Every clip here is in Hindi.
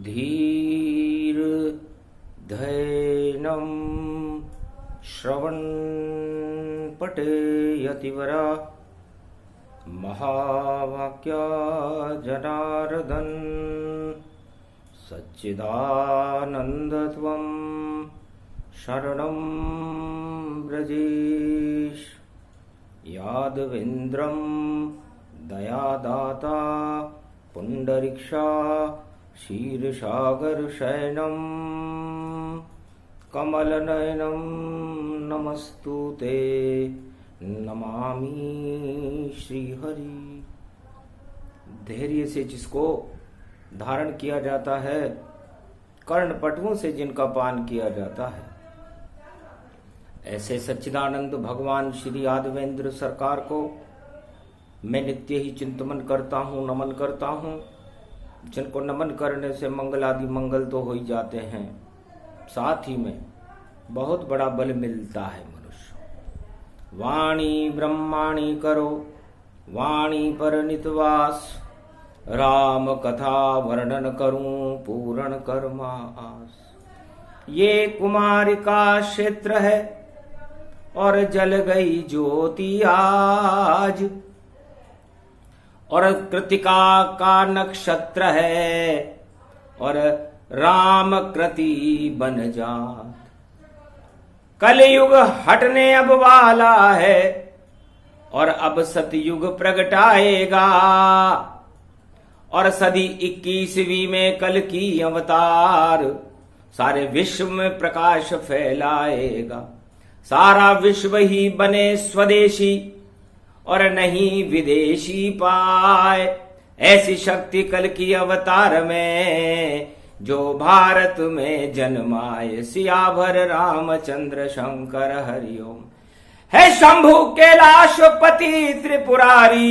धीर धैर्यं श्रवण पठेयतिवरा महावाक्या जनार्दन सच्चिदानन्दत्वं शरणं व्रजेश यादवेन्द्रं दयादाता पुण्डरीक्षा क्षीरसागरशयनं कमलनयनं नमस्तुते नमामि श्रीहरि। धैर्य से जिसको धारण किया जाता है, कर्णपटुओं से जिनका पान किया जाता है, ऐसे सच्चिदानंद भगवान श्री यादवेंद्र सरकार को मैं नित्य ही चिंतन करता हूँ, नमन करता हूँ। जिनको नमन करने से मंगल आदि मंगल तो हो ही जाते हैं, साथ ही में बहुत बड़ा बल मिलता है मनुष्य। वाणी ब्रह्माणी करो वाणी पर नितवास, राम कथा वर्णन करूं पूर्ण कर्मास। ये कुमारी का क्षेत्र है और जल गई ज्योति आज, और कृतिका का नक्षत्र है और राम कृति बन जात। कलयुग हटने अब वाला है और अब सतयुग प्रगटाएगा, और सदी 21वीं में कल की अवतार सारे विश्व में प्रकाश फैलाएगा। सारा विश्व ही बने स्वदेशी और नहीं विदेशी पाए, ऐसी शक्ति कल की अवतार में जो भारत में जन्माए। सियावर रामचंद्र शंकर हरिओम। है शंभु कैलाशपति त्रिपुरारी,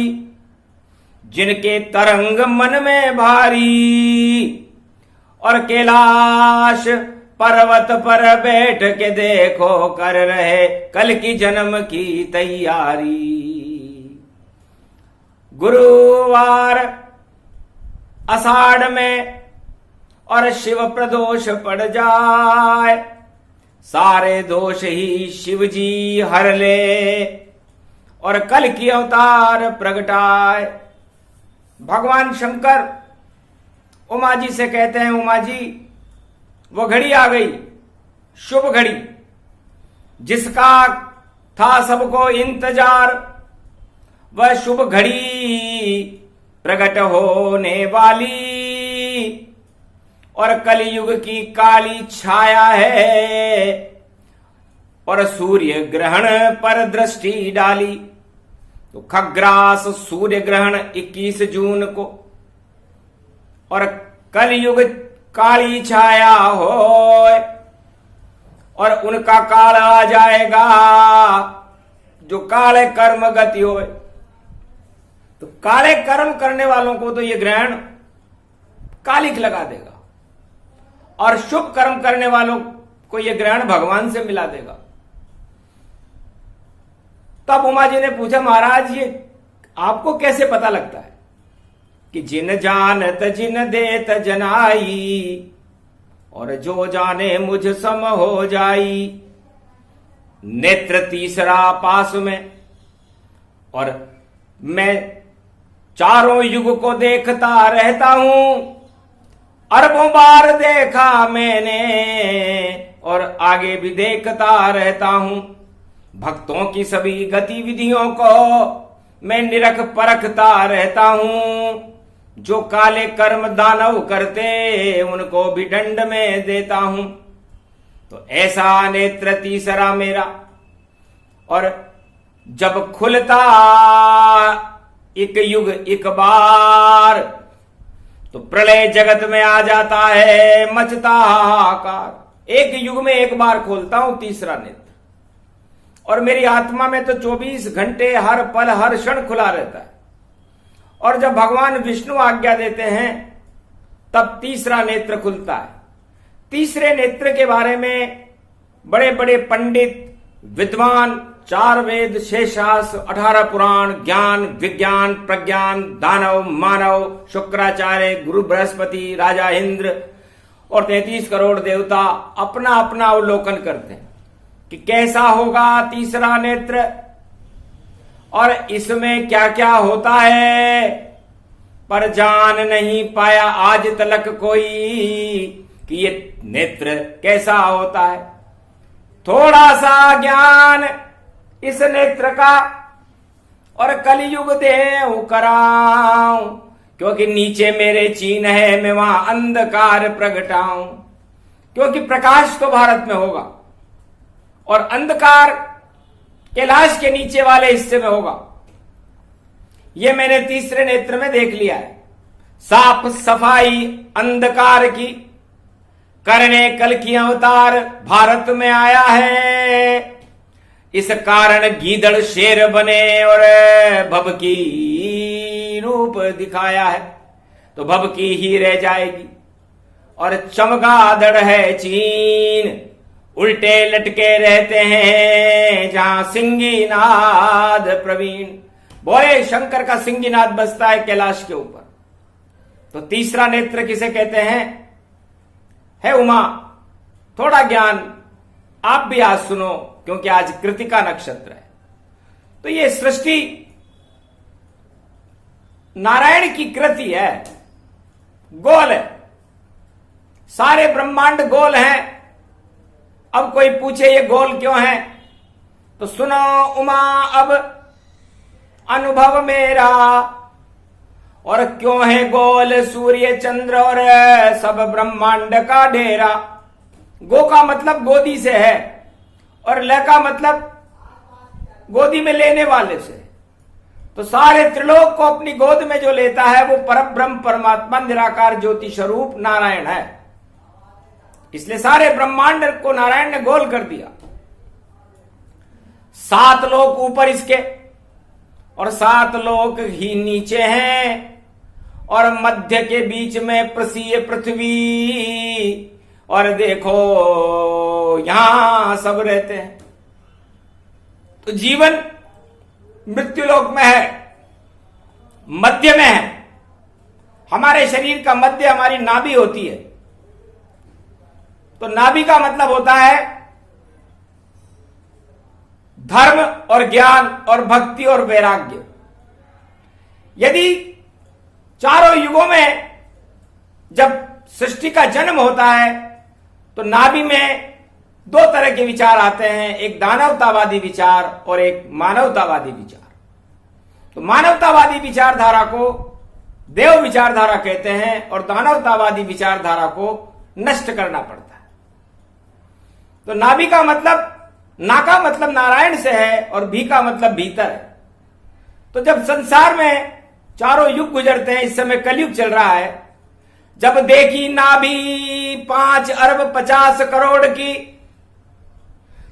जिनके तरंग मन में भारी, और कैलाश पर्वत पर बैठ के देखो कर रहे कल की जन्म की तैयारी। गुरुवार आषाढ़ में और शिव प्रदोष पड़ जाए, सारे दोष ही शिव जी हर ले और कल की अवतार प्रगटाए। भगवान शंकर उमा जी से कहते हैं, उमा जी वो घड़ी आ गई, शुभ घड़ी जिसका था सबको इंतजार। वह शुभ घड़ी प्रकट होने वाली और कलयुग की काली छाया है, और सूर्य ग्रहण पर दृष्टि डाली। तो खग्रास सूर्य ग्रहण 21 जून को, और कलयुग काली छाया हो और उनका काल आ जाएगा जो काले कर्म गति हो। तो काले कर्म करने वालों को तो ये ग्रहण कालिक लगा देगा, और शुभ कर्म करने वालों को ये ग्रहण भगवान से मिला देगा। तब उमा जी ने पूछा, महाराज ये आपको कैसे पता लगता है? कि जिन जानत जिन देत जनाई, और जो जाने मुझ सम हो जाई। नेत्र तीसरा पास में, और मैं चारों युग को देखता रहता हूं। अरबों बार देखा मैंने और आगे भी देखता रहता हूं। भक्तों की सभी गतिविधियों को मैं निरख परखता रहता हूं। जो काले कर्म दानव करते उनको भी दंड में देता हूं। तो ऐसा नेत्र तीसरा मेरा, और जब खुलता एक युग एक बार, तो प्रलय जगत में आ जाता है, मचता हाहाकार। एक युग में एक बार खोलता हूं तीसरा नेत्र, और मेरी आत्मा में तो 24 घंटे हर पल हर क्षण खुला रहता है। और जब भगवान विष्णु आज्ञा देते हैं तब तीसरा नेत्र खुलता है। तीसरे नेत्र के बारे में बड़े बड़े पंडित विद्वान 4 वेद, 6 शास्त्र, 18 पुराण, ज्ञान विज्ञान प्रज्ञान, दानव मानव, शुक्राचार्य, गुरु बृहस्पति, राजा इंद्र, और 33 करोड़ देवता अपना अपना अवलोकन करते हैं कि कैसा होगा तीसरा नेत्र और इसमें क्या क्या होता है, पर जान नहीं पाया आज तलक कोई कि ये नेत्र कैसा होता है। थोड़ा सा ज्ञान इस नेत्र का और कलयुग देव कराऊं, क्योंकि नीचे मेरे चीन है मैं वहां अंधकार प्रगटाऊं। क्योंकि प्रकाश तो भारत में होगा और अंधकार कैलाश के नीचे वाले हिस्से में होगा। यह मैंने तीसरे नेत्र में देख लिया है। साफ सफाई अंधकार की करने कल की अवतार भारत में आया है। इस कारण गीदड़ शेर बने और भभकी रूप दिखाया है, तो भभकी ही रह जाएगी। और चमगादड़ है चीन, उल्टे लटके रहते हैं जहां सिंगीनाद प्रवीण। बोले शंकर का सिंगीनाद बजता है कैलाश के ऊपर। तो तीसरा नेत्र किसे कहते हैं? है उमा। थोड़ा ज्ञान आप भी आज सुनो, क्योंकि आज कृतिका नक्षत्र है। तो ये सृष्टि नारायण की कृति है, गोल है, सारे ब्रह्मांड गोल हैं। अब कोई पूछे ये गोल क्यों है, तो सुनो उमा अब अनुभव मेरा। और क्यों है गोल सूर्य चंद्र और सब ब्रह्मांड का डेरा। गो का मतलब गोदी से है और ल का मतलब गोदी में लेने वाले से। तो सारे त्रिलोक को अपनी गोद में जो लेता है वो परब्रह्म परमात्मा निराकार ज्योति स्वरूप नारायण है। इसलिए सारे ब्रह्मांड को नारायण ने गोल कर दिया। 7 लोक ऊपर इसके और 7 लोक ही नीचे हैं और मध्य के बीच में प्रसीय पृथ्वी। और देखो यहां सब रहते हैं। तो जीवन मृत्युलोक में है, मध्य में है। हमारे शरीर का मध्य हमारी नाभि होती है। तो नाभि का मतलब होता है धर्म और ज्ञान और भक्ति और वैराग्य। यदि चारों युगों में जब सृष्टि का जन्म होता है तो नाभि में 2 तरह के विचार आते हैं, एक दानवतावादी विचार और एक मानवतावादी विचार। तो मानवतावादी विचारधारा को देव विचारधारा कहते हैं और दानवतावादी विचारधारा को नष्ट करना पड़ता है। तो नाभि का मतलब, ना का मतलब नारायण से है और भी का मतलब भीतर है। तो जब संसार में चारों युग गुजरते हैं, इस समय कलयुग चल रहा है, जब देखी नाभि 5 अरब 50 करोड़ की,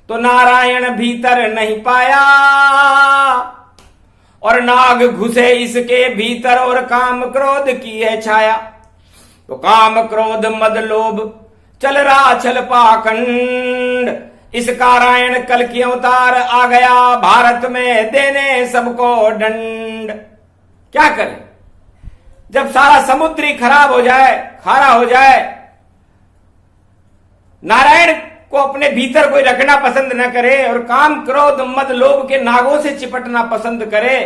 तो नारायण भीतर नहीं पाया और नाग घुसे इसके भीतर और काम क्रोध की है छाया। तो काम क्रोध मद लोभ चल रहा छल पाखंड, इस नारायण कल की अवतार आ गया भारत में देने सबको दंड। क्या करें जब सारा समुद्र ही खराब हो जाए, खारा हो जाए, नारायण को अपने भीतर कोई रखना पसंद न करे और काम क्रोध मद लोभ के नागों से चिपटना पसंद करे,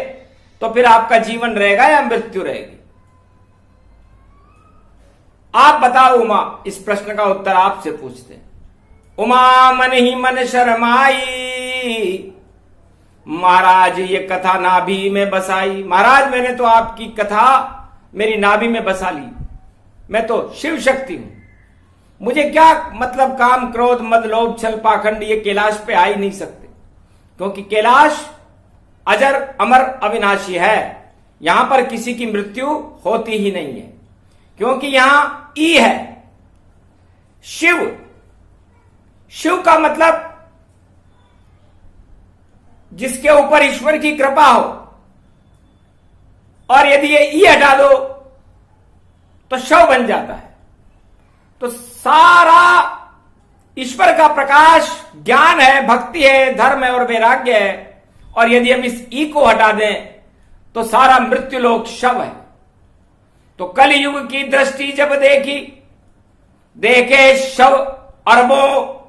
तो फिर आपका जीवन रहेगा या मृत्यु रहेगी? आप बताओ उमा। इस प्रश्न का उत्तर आपसे पूछते हैं। उमा मन ही मन शर्माई, महाराज ये कथा नाभि में बसाई। महाराज मैंने तो आपकी कथा मेरी नाभि में बसा ली। मैं तो शिव शक्ति हूं, मुझे क्या मतलब काम क्रोध मद लोभ छल पाखंड, ये कैलाश पे आ ही नहीं सकते। क्योंकि कैलाश अजर अमर अविनाशी है, यहां पर किसी की मृत्यु होती ही नहीं है। क्योंकि यहां ई है, शिव। शिव का मतलब जिसके ऊपर ईश्वर की कृपा हो, और यदि ये ई हटा दो तो शव बन जाता है। तो सारा ईश्वर का प्रकाश ज्ञान है, भक्ति है, धर्म है और वैराग्य है। और यदि हम इस ई को हटा दें तो सारा मृत्युलोक शव है। तो कलयुग की दृष्टि जब देखी देखे शव अरबों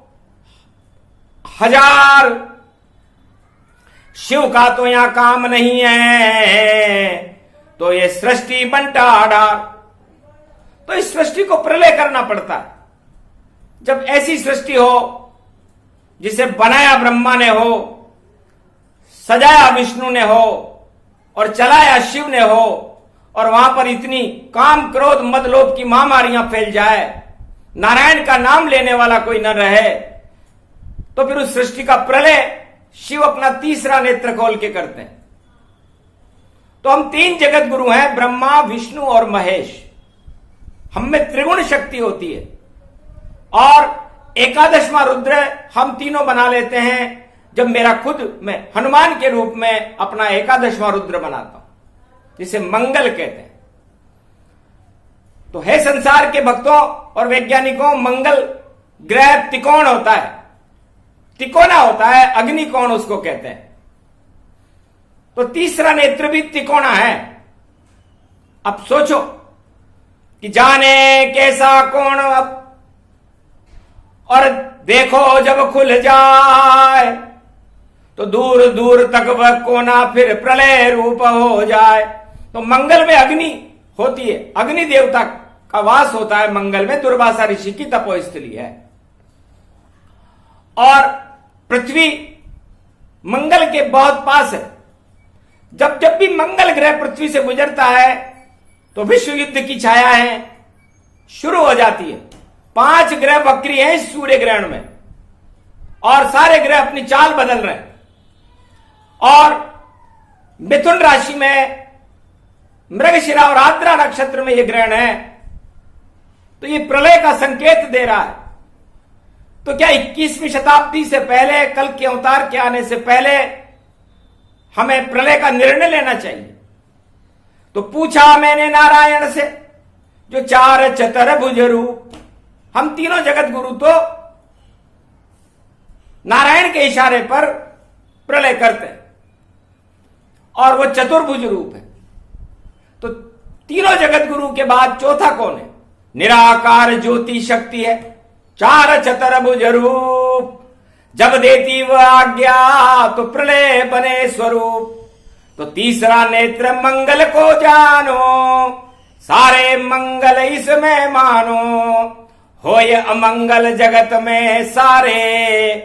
हजार, शिव का तो यहां काम नहीं है, तो ये सृष्टि बंटा डार। तो इस सृष्टि को प्रलय करना पड़ता है। जब ऐसी सृष्टि हो जिसे बनाया ब्रह्मा ने हो, सजाया विष्णु ने हो और चलाया शिव ने हो, और वहां पर इतनी काम क्रोध मद लोभ की महामारियां फैल जाए, नारायण का नाम लेने वाला कोई न रहे, तो फिर उस सृष्टि का प्रलय शिव अपना तीसरा नेत्र खोल के करते हैं। तो हम तीन जगत गुरु हैं, ब्रह्मा विष्णु और महेश। हम में त्रिगुण शक्ति होती है, और एकादशवां रुद्र हम तीनों बना लेते हैं जब मेरा खुद मैं हनुमान के रूप में अपना एकादशवां रुद्र बनाता हूं, जिसे मंगल कहते हैं। तो है संसार के भक्तों और वैज्ञानिकों, मंगल ग्रह त्रिकोण होता है, तिकोना होता है, अग्निकोण उसको कहते हैं। तो तीसरा नेत्र भी तिकोना है। अब सोचो कि जाने कैसा कोण अब, और देखो जब खुल जाए तो दूर दूर तक वह कोना फिर प्रलय रूप हो जाए। तो मंगल में अग्नि होती है, अग्नि देवता का वास होता है मंगल में, दुर्वासा ऋषि की तपोस्थली है। और पृथ्वी मंगल के बहुत पास है। जब जब भी मंगल ग्रह पृथ्वी से गुजरता है तो विश्व युद्ध की छायाएं शुरू हो जाती है। 5 ग्रह वक्री हैं इस सूर्य ग्रहण में, और सारे ग्रह अपनी चाल बदल रहे हैं। और मिथुन राशि में मृगशिरा और आद्रा नक्षत्र में यह ग्रहण है, तो ये प्रलय का संकेत दे रहा है। तो क्या 21वीं शताब्दी से पहले, कल के अवतार के आने से पहले हमें प्रलय का निर्णय लेना चाहिए? तो पूछा मैंने नारायण से जो 4 चतुर्भुज रूप। हम तीनों जगत गुरु तो नारायण के इशारे पर प्रलय करते हैं, और वो चतुर्भुज रूप है। तो तीनों जगत गुरु के बाद चौथा कौन है? निराकार ज्योति शक्ति है, 4 चतुर्भुज रूप। जब देती वह आज्ञा तो प्रलय बने स्वरूप। तो तीसरा नेत्र मंगल को जानो, सारे मंगल इसमें मानो। होय अमंगल जगत में सारे,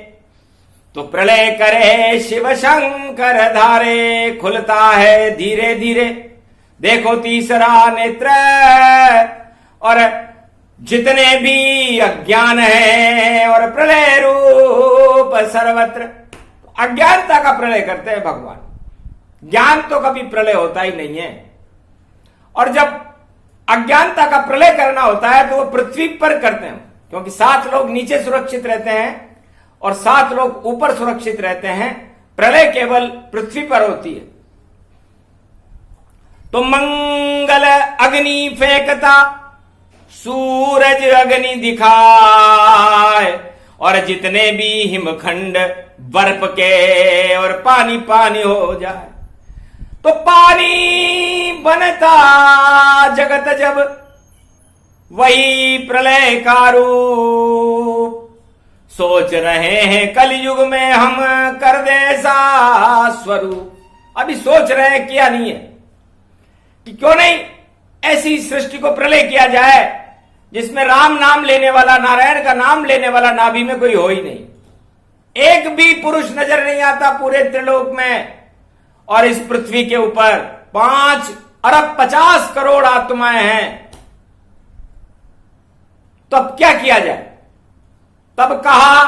तो प्रलय करे शिव शंकर धारे। खुलता है धीरे धीरे, देखो तीसरा नेत्र, और जितने भी अज्ञान है और प्रलय रूप सर्वत्र। अज्ञानता का प्रलय करते हैं भगवान, ज्ञान तो कभी प्रलय होता ही नहीं है। और जब अज्ञानता का प्रलय करना होता है तो वो पृथ्वी पर करते हैं, क्योंकि 7 लोग नीचे सुरक्षित रहते हैं और 7 लोग ऊपर सुरक्षित रहते हैं। प्रलय केवल पृथ्वी पर होती है। तो मंगल अग्नि फेंकता, सूरज अग्नि दिखाए, और जितने भी हिमखंड बर्फ के और पानी पानी हो जाए। तो पानी बनता जगत जब, वही प्रलय का रूप। सोच रहे हैं कलयुग में हम कर दे ऐसा स्वरूप। अभी सोच रहे हैं, किया नहीं है, कि क्यों नहीं ऐसी सृष्टि को प्रलय किया जाए जिसमें राम नाम लेने वाला, नारायण का नाम लेने वाला नाभि में कोई हो ही नहीं। एक भी पुरुष नजर नहीं आता पूरे त्रिलोक में। और इस पृथ्वी के ऊपर 5 अरब 50 करोड़ आत्माएं हैं। तो अब क्या किया जाए? तब कहा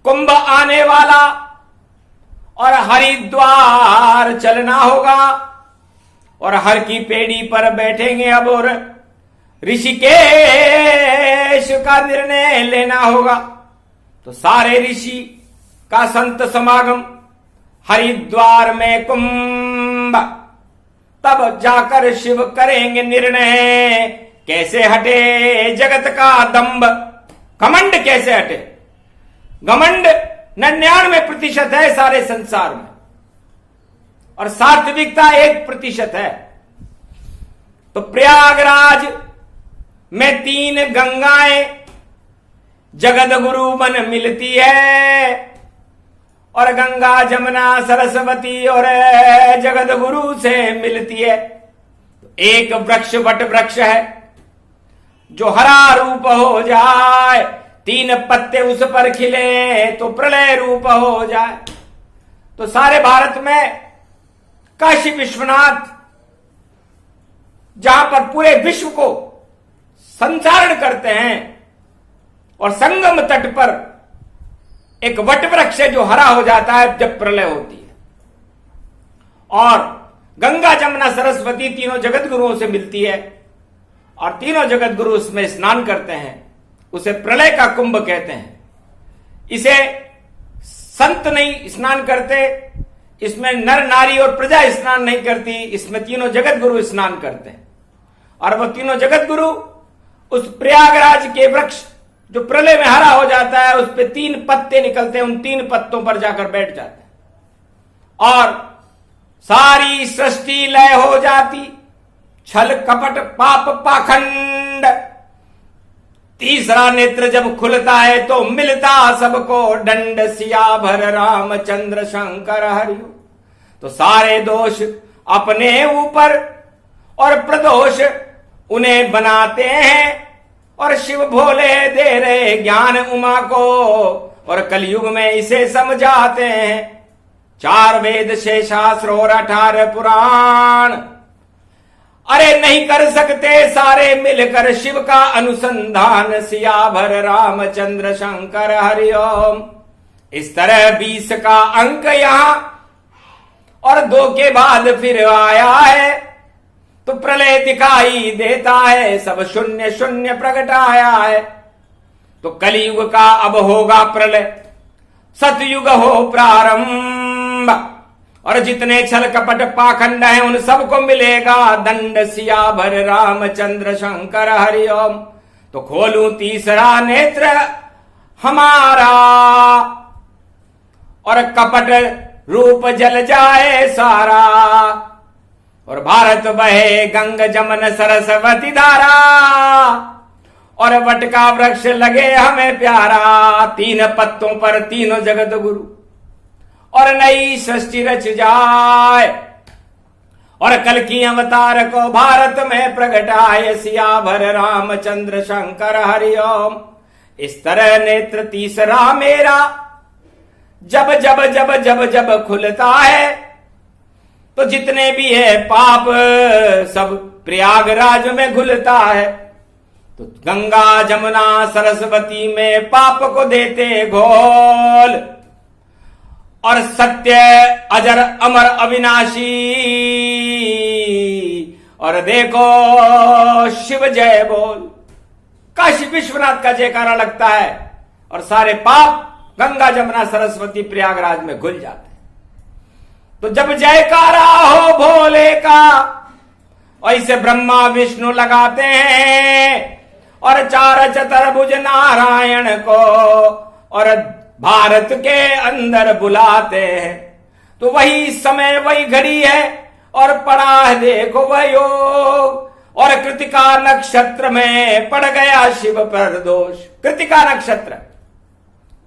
कुंभ आने वाला और हरिद्वार चलना होगा, और हर की पेड़ी पर बैठेंगे अब, और ऋषिकेश का निर्णय लेना होगा। तो सारे ऋषि का संत समागम हरिद्वार में कुंभ, तब जाकर शिव करेंगे निर्णय। कैसे हटे जगत का दंभ, घमंड कैसे हटे? घमंड 99% है सारे संसार में, और सात्विकता 1% है। तो प्रयागराज में तीन गंगाएं जगत गुरु बन मिलती है, और गंगा जमुना सरस्वती और जगत गुरु से मिलती है। एक वृक्ष वट वृक्ष है जो हरा रूप हो जाए, तीन पत्ते उस पर खिले तो प्रलय रूप हो जाए। तो सारे भारत में काशी विश्वनाथ, जहां पर पूरे विश्व को संचारण करते हैं, और संगम तट पर एक वट वृक्ष है जो हरा हो जाता है जब प्रलय होती है, और गंगा जमुना सरस्वती तीनों जगत गुरुओं से मिलती है, और तीनों जगत गुरु उसमें स्नान करते हैं। उसे प्रलय का कुंभ कहते हैं। इसे संत नहीं स्नान करते, इसमें नर नारी और प्रजा स्नान नहीं करती, इसमें तीनों जगत गुरु स्नान करते हैं। और वो तीनों जगत गुरु उस प्रयागराज के वृक्ष जो प्रलय में हरा हो जाता है, उस पे तीन पत्ते निकलते हैं, उन तीन पत्तों पर जाकर बैठ जाते हैं और सारी सृष्टि लय हो जाती। छल कपट पाप पाखंड, तीसरा नेत्र जब खुलता है तो मिलता सबको दंड, सियाभर रामचंद्र शंकर हरियो। तो सारे दोष अपने ऊपर और प्रदोष उन्हें बनाते हैं, और शिव भोले दे रहे ज्ञान उमा को, और कलयुग में इसे समझाते हैं। 4 वेद 6 शास्त्र और 18 पुराण, अरे नहीं कर सकते सारे मिलकर शिव का अनुसंधान, सियाभर रामचंद्र शंकर हरिओम। इस तरह 20 का अंक यहां और 2 के बाद फिर आया है, तो प्रलय दिखाई देता है, सब शून्य शून्य प्रकट आया है। तो कलियुग का अब होगा प्रलय, सतयुग हो प्रारंभ, और जितने छल कपट पाखंड हैं उन सबको मिलेगा दंड, सियाभर रामचंद्र शंकर हरिओम। तो खोलूं तीसरा नेत्र हमारा, और कपट रूप जल जाए सारा, और भारत बहे गंग जमन सरस्वती धारा, और वट का वृक्ष लगे हमें प्यारा। 3 पत्तों पर तीनों जगत गुरु, और नई सृष्टि रच जाए, और कल की अवतार को भारत में प्रगटाए, सियाभर रामचंद्र शंकर हरिओम। इस तरह नेत्र तीसरा मेरा जब जब जब जब जब खुलता है, तो जितने भी है पाप सब प्रयागराज में घुलता है। तो गंगा जमुना सरस्वती में पाप को देते घोल, और सत्य अजर अमर अविनाशी, और देखो शिव जय बोल। काशी विश्वनाथ का जयकारा लगता है, और सारे पाप गंगा जमुना सरस्वती प्रयागराज में घुल जाते हैं। तो जब जयकारा हो भोले का, ऐसे ब्रह्मा विष्णु लगाते हैं, और 4 चतुर्भुज नारायण को, और भारत के अंदर बुलाते हैं। तो वही समय वही घड़ी है, और पड़ा है देखो वह योग, और कृतिका नक्षत्र में पड़ गया शिव पर दोष। कृतिका नक्षत्र,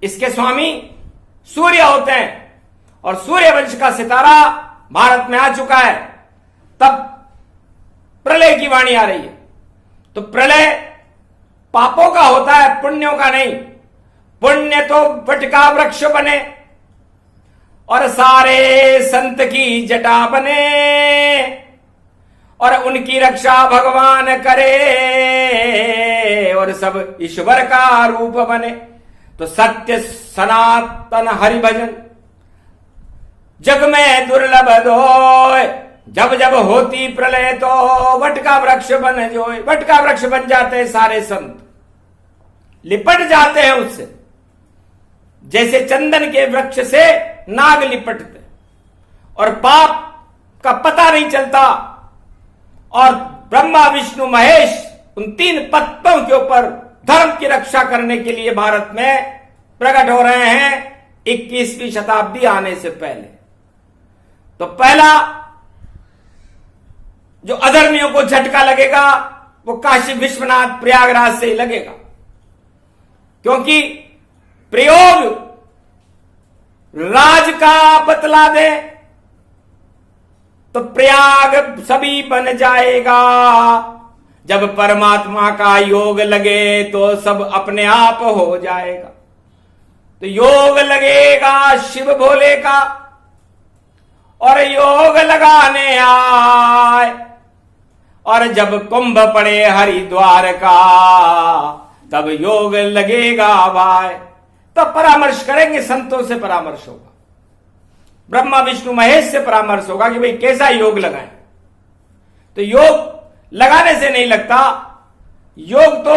इसके स्वामी सूर्य होते हैं, और सूर्य वंश का सितारा भारत में आ चुका है। तब प्रलय की वाणी आ रही है। तो प्रलय पापों का होता है, पुण्यों का नहीं। पुण्य तो वट का वृक्ष बने, और सारे संत की जटा बने, और उनकी रक्षा भगवान करे, और सब ईश्वर का रूप बने। तो सत्य सनातन हरि भजन जग में दुर्लभ दोय, जब जब होती प्रलय तो वट का वृक्ष बन जोय। वट का वृक्ष बन जाते हैं सारे संत, लिपट जाते हैं उससे, जैसे चंदन के वृक्ष से नाग लिपटते, और पाप का पता नहीं चलता। और ब्रह्मा विष्णु महेश उन 3 पत्तों के ऊपर धर्म की रक्षा करने के लिए भारत में प्रकट हो रहे हैं 21वीं शताब्दी आने से पहले। तो पहला जो अधर्मियों को झटका लगेगा वो काशी विश्वनाथ प्रयागराज से ही लगेगा, क्योंकि प्रयोग राज का बतला दे तो प्रयाग सभी बन जाएगा। जब परमात्मा का योग लगे तो सब अपने आप हो जाएगा। तो योग लगेगा शिव भोले का, और योग लगाने आए, और जब कुंभ पड़े हरिद्वार का तब योग लगेगा भाई। तब परामर्श करेंगे, संतों से परामर्श होगा, ब्रह्मा विष्णु महेश से परामर्श होगा कि भाई कैसा योग लगाएं। तो योग लगाने से नहीं लगता, योग तो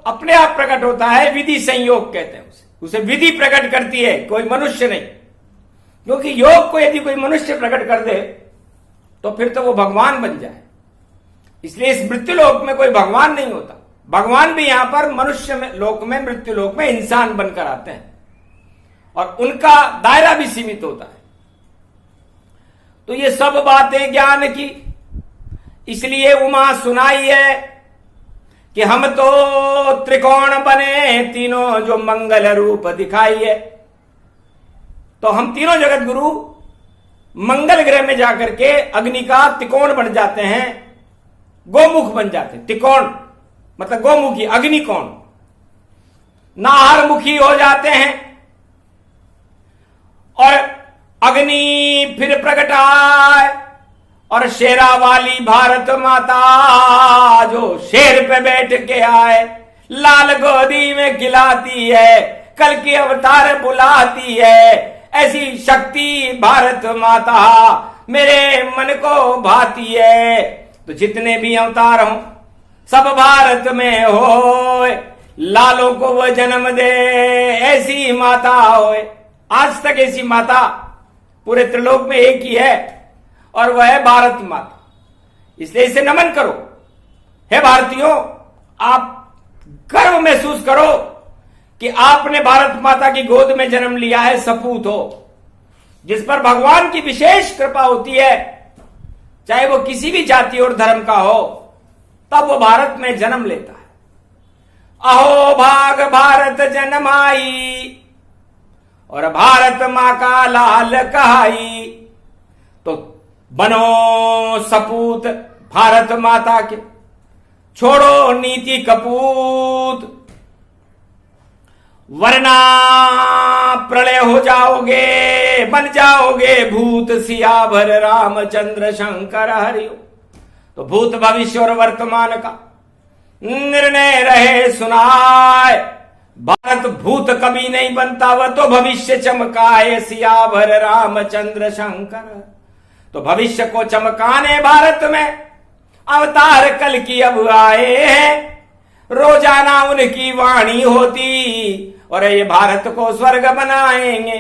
अपने आप प्रकट होता है, विधि संयोग कहते हैं उसे विधि प्रकट करती है, कोई मनुष्य नहीं। क्योंकि योग को यदि कोई मनुष्य प्रकट कर दे तो फिर तो वो भगवान बन जाए। इसलिए इस मृत्यु लोक में कोई भगवान नहीं होता, भगवान भी यहां पर मनुष्य में लोक में, मृत्यु लोक में इंसान बनकर आते हैं, और उनका दायरा भी सीमित होता है। तो ये सब बातें ज्ञान की, इसलिए उमा सुनाई है कि हम तो त्रिकोण बने तीनों जो मंगल रूप दिखाई है। तो हम तीनों जगत गुरु मंगल ग्रह में जाकर के अग्नि का त्रिकोण बन जाते हैं, गोमुख बन जाते हैं। त्रिकोण मतलब गोमुखी, अग्नि कोण, नाहरमुखी हो जाते हैं। और अग्नि फिर प्रकट आए, और शेरा वाली भारत माता जो शेर पे बैठ के आए, लाल गोदी में खिलाती है, कल की अवतार बुलाती है। ऐसी शक्ति भारत माता मेरे मन को भाती है। तो जितने भी अवतार हों सब भारत में हो, लालों को वो जन्म दे, ऐसी माता होए। आज तक ऐसी माता पूरे त्रिलोक में एक ही है, और वह है भारत माता। इसलिए इसे नमन करो। हे भारतीयों, आप गर्व महसूस करो कि आपने भारत माता की गोद में जन्म लिया है, सपूत हो, जिस पर भगवान की विशेष कृपा होती है, चाहे वो किसी भी जाति और धर्म का हो, तब वो भारत में जन्म लेता है। अहो भाग भारत जन्माई, और भारत मां का लाल कहाई। तो बनो सपूत भारत माता के, छोड़ो नीति कपूत, वरना प्रलय हो जाओगे, बन जाओगे भूत सियावर रामचंद्र शंकर हरिओ। तो भूत भविष्य और वर्तमान का निर्णय रहे सुनाए। भारत भूत कभी नहीं बनता, वह तो भविष्य चमकाए सियावर रामचंद्र शंकर। तो भविष्य को चमकाने भारत में अवतार कल की अब आए हैं। रोजाना उनकी वाणी होती, और ये भारत को स्वर्ग बनाएंगे।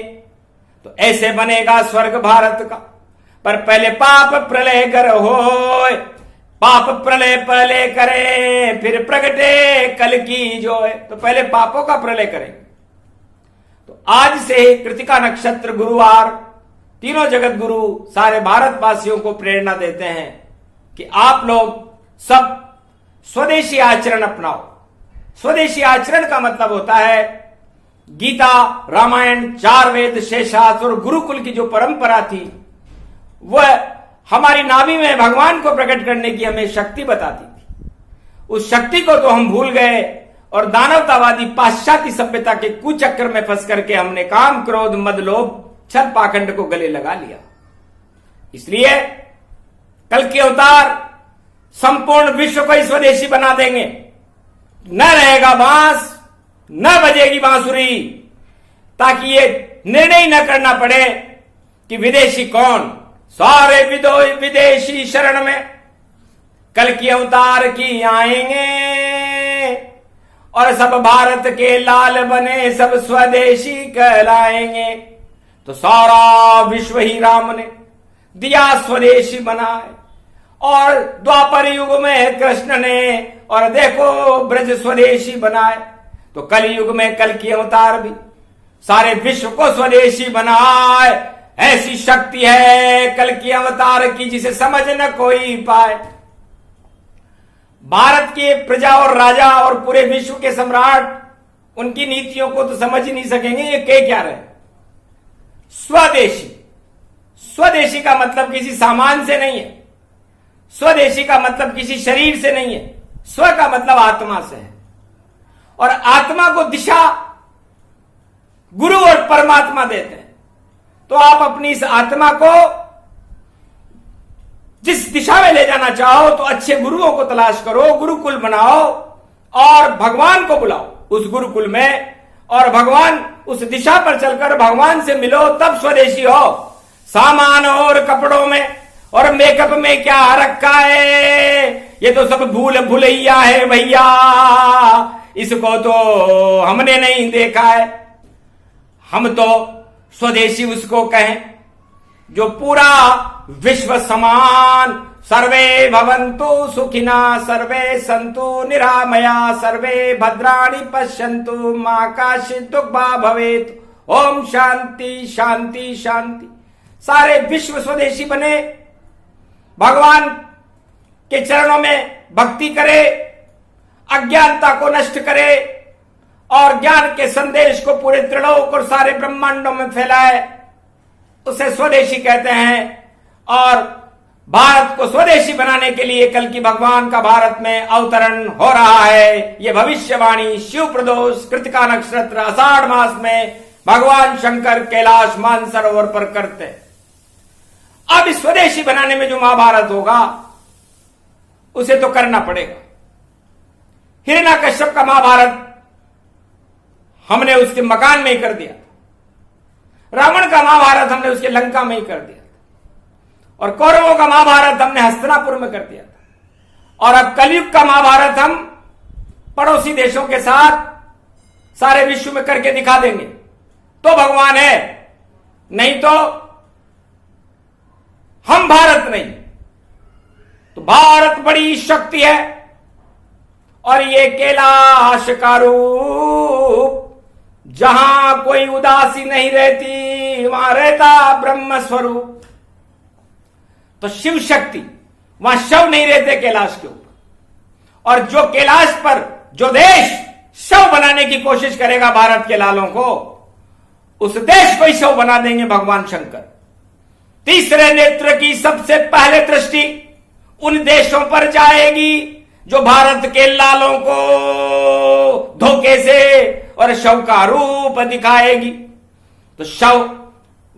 तो ऐसे बनेगा स्वर्ग भारत का, पर पहले पाप प्रलय कर होए। पाप प्रलय पहले करें, फिर प्रगटे कल की जो है। तो पहले पापों का प्रलय करें। तो आज से कृतिका नक्षत्र गुरुवार तीनों जगत गुरु सारे भारतवासियों को प्रेरणा देते हैं कि आप लोग सब स्वदेशी आचरण अपनाओ। स्वदेशी आचरण का मतलब होता है गीता, रामायण, 4 वेद, शेषशास्त्र और गुरुकुल की जो परंपरा थी, वह हमारी नाभि में भगवान को प्रकट करने की हमें शक्ति बताती थी। उस शक्ति को तो हम भूल गए, और दानवतावादी पाश्चात्य सभ्यता के कुचक्र में फंस करके हमने काम, क्रोध, मद, लोभ, छल, पाखंड को गले लगा लिया। इसलिए कल के अवतार संपूर्ण विश्व को ही स्वदेशी बना देंगे। न रहेगा बांस, न बजेगी बांसुरी, ताकि ये निर्णय न करना पड़े कि विदेशी कौन। सारे विदेशी शरण में कल की अवतार की आएंगे, और सब भारत के लाल बने, सब स्वदेशी कहलाएंगे। तो सारा विश्व ही राम ने दिया स्वदेशी बनाए, और द्वापर युग में कृष्ण ने, और देखो ब्रज स्वदेशी बनाए। तो कल युग में कल की अवतार भी सारे विश्व को स्वदेशी बनाए। ऐसी शक्ति है कल की अवतार की, जिसे समझ न कोई पाए। भारत के प्रजा और राजा और पूरे विश्व के सम्राट उनकी नीतियों को तो समझ ही नहीं सकेंगे। ये कह क्या रहे? स्वदेशी। स्वदेशी का मतलब किसी सामान से नहीं है, स्वदेशी का मतलब किसी शरीर से नहीं है, स्व का मतलब आत्मा से है। और आत्मा को दिशा गुरु और परमात्मा देते हैं। तो आप अपनी इस आत्मा को जिस दिशा में ले जाना चाहो तो अच्छे गुरुओं को तलाश करो, गुरुकुल बनाओ और भगवान को बुलाओ उस गुरुकुल में, और भगवान उस दिशा पर चलकर भगवान से मिलो, तब स्वदेशी हो। सामान और कपड़ों में और मेकअप में क्या रखा है? ये तो सब भूल भुलैया है भैया, इसको तो हमने नहीं देखा है। हम तो स्वदेशी उसको कहें जो पूरा विश्व समान, सर्वे भवन्तु सुखिना, सर्वे सन्तु निरामया, सर्वे भद्राणि पश्यन्तु, मा काचित् दुःखभाग् भवेत्। ओम शांति शांति शांति। सारे विश्व स्वदेशी बने, भगवान के चरणों में भक्ति करे, अज्ञानता को नष्ट करे और ज्ञान के संदेश को पूरे त्रिलोक और सारे ब्रह्मांडों में फैलाए, उसे स्वदेशी कहते हैं। और भारत को स्वदेशी बनाने के लिए कल की भगवान का भारत में अवतरण हो रहा है। ये भविष्यवाणी शिव प्रदोष कृतिका नक्षत्र आषाढ़ मास में भगवान शंकर कैलाश मानसरोवर पर करते हैं। अब इस स्वदेशी बनाने में जो महाभारत होगा उसे तो करना पड़ेगा। हिरण्यकश्यप का महाभारत हमने उसके मकान में ही कर दिया, रावण का महाभारत हमने उसके लंका में ही कर दिया, और कौरवों का महाभारत हमने हस्तिनापुर में कर दिया था। और अब कलयुग का महाभारत हम पड़ोसी देशों के साथ सारे विश्व में करके दिखा देंगे तो भगवान है, नहीं तो हम भारत नहीं। तो भारत बड़ी शक्ति है और ये कैलाश का रूप, जहां कोई उदासी नहीं रहती वहां रहता ब्रह्म स्वरूप। तो शिव शक्ति, वहां शव नहीं रहते कैलाश के ऊपर। और जो कैलाश पर जो देश शव बनाने की कोशिश करेगा भारत के लालों को, उस देश को ही शव बना देंगे भगवान शंकर। तीसरे नेत्र की सबसे पहले दृष्टि उन देशों पर जाएगी जो भारत के लालों को धोखे से और शव का रूप दिखाएगी। तो शव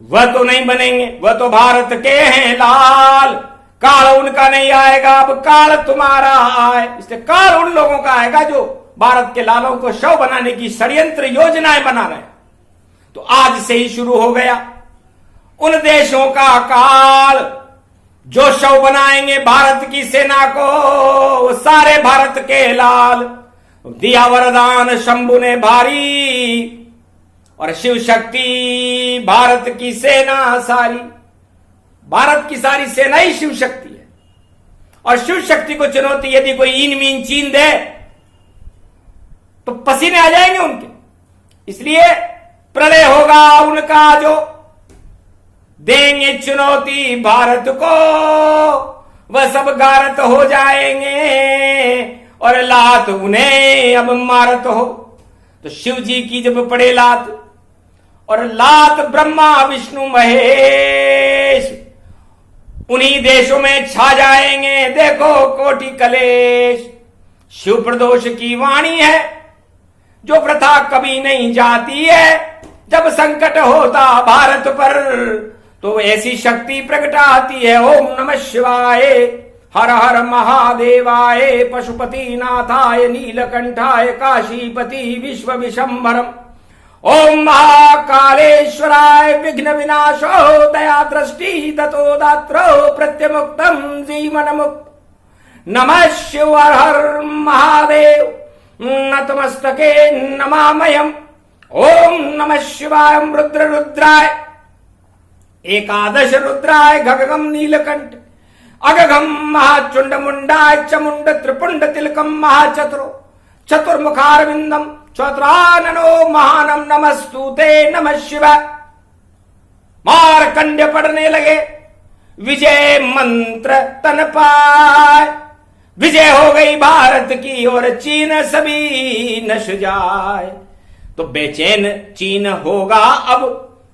वह तो नहीं बनेंगे, वह तो भारत के हैं लाल। काल उनका नहीं आएगा, अब काल तुम्हारा आए। इसलिए काल उन लोगों का आएगा जो भारत के लालों को शव बनाने की षड्यंत्र योजनाएं बना रहे हैं। तो आज से ही शुरू हो गया उन देशों का काल जो शव बनाएंगे भारत की सेना को, सारे भारत के लाल। दिया वरदान शंभु ने भारी और शिव शक्ति भारत की सेना सारी। भारत की सारी सेना ही शिव शक्ति है। और शिव शक्ति को चुनौती यदि कोई इन मीन चीन दे तो पसीने आ जाएंगे उनके। इसलिए प्रलय होगा उनका जो देंगे चुनौती भारत को, वह सब गारत हो जाएंगे और लात उन्हें अब मारत हो। तो शिव जी की जब पड़े लात, और लात ब्रह्मा विष्णु महेश उन्हीं देशों में छा जाएंगे। देखो कोटि कलेश। शिव प्रदोष की वाणी है जो प्रथा कभी नहीं जाती है। जब संकट होता भारत पर तो ऐसी शक्ति प्रगटाती है। ओम नमः शिवाय, हर हर महादेवाय, पशुपति नाथाय, नीलकंठाय, काशीपति विश्व विशंभरम। ओम महाकालेश्वराय, विघ्न विनाशो, दया दृष्टि ततो दात्रो, प्रत्यमुक्तम जीवन मुक्त। नमः शिव हर हर महादेव, नतमस्तके नमामयम्। ओम नमः शिवाय रुद्र रुद्राय, एकादश रुद्राय, गगगम नीलकंठ, अगगम महाचुंड मुंडाय, चमुंड त्रिपुंड तिलकम महाचतुरो, चतुर्मुखारविंदम, चतुराननो महानम, नमस्तुते नमः शिवाय। मारकंड्य पढ़ने लगे, विजय मंत्र तन पाय, विजय हो गई भारत की और चीन सभी नश जाए। तो बेचैन चीन होगा अब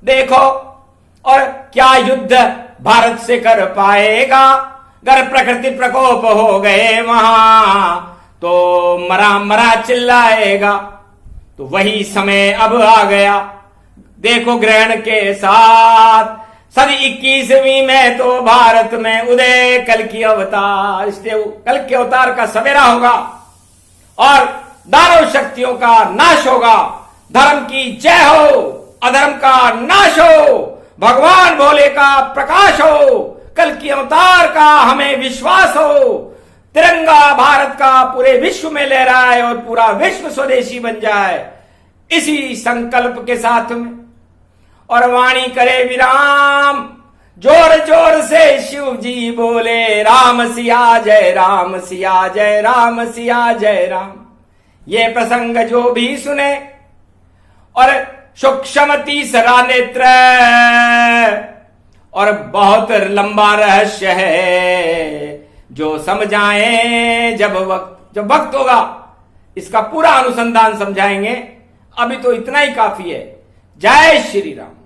देखो, और क्या युद्ध भारत से कर पाएगा। अगर प्रकृति प्रकोप हो गए वहां तो मरा मरा चिल्लाएगा। तो वही समय अब आ गया, देखो ग्रहण के साथ सदी 21वीं में तो भारत में उदय कल की अवतार, इसलिए कल के अवतार का सवेरा होगा और दानव शक्तियों का नाश होगा। धर्म की जय हो, अधर्म का नाश हो, भगवान भोले का प्रकाश हो, कल की अवतार का हमें विश्वास हो। तिरंगा भारत का पूरे विश्व में लहराए और पूरा विश्व स्वदेशी बन जाए, इसी संकल्प के साथ में। और वाणी करे विराम, जोर जोर से शिव जी बोले राम सिया जय राम सिया जय राम सिया जय राम। ये प्रसंग जो भी सुने और सूक्ष्म तीसरा नेत्र और बहुत लंबा रहस्य है, जो समझाएं जब वक्त होगा इसका पूरा अनुसंधान समझाएंगे। अभी तो इतना ही काफी है। जय श्री राम।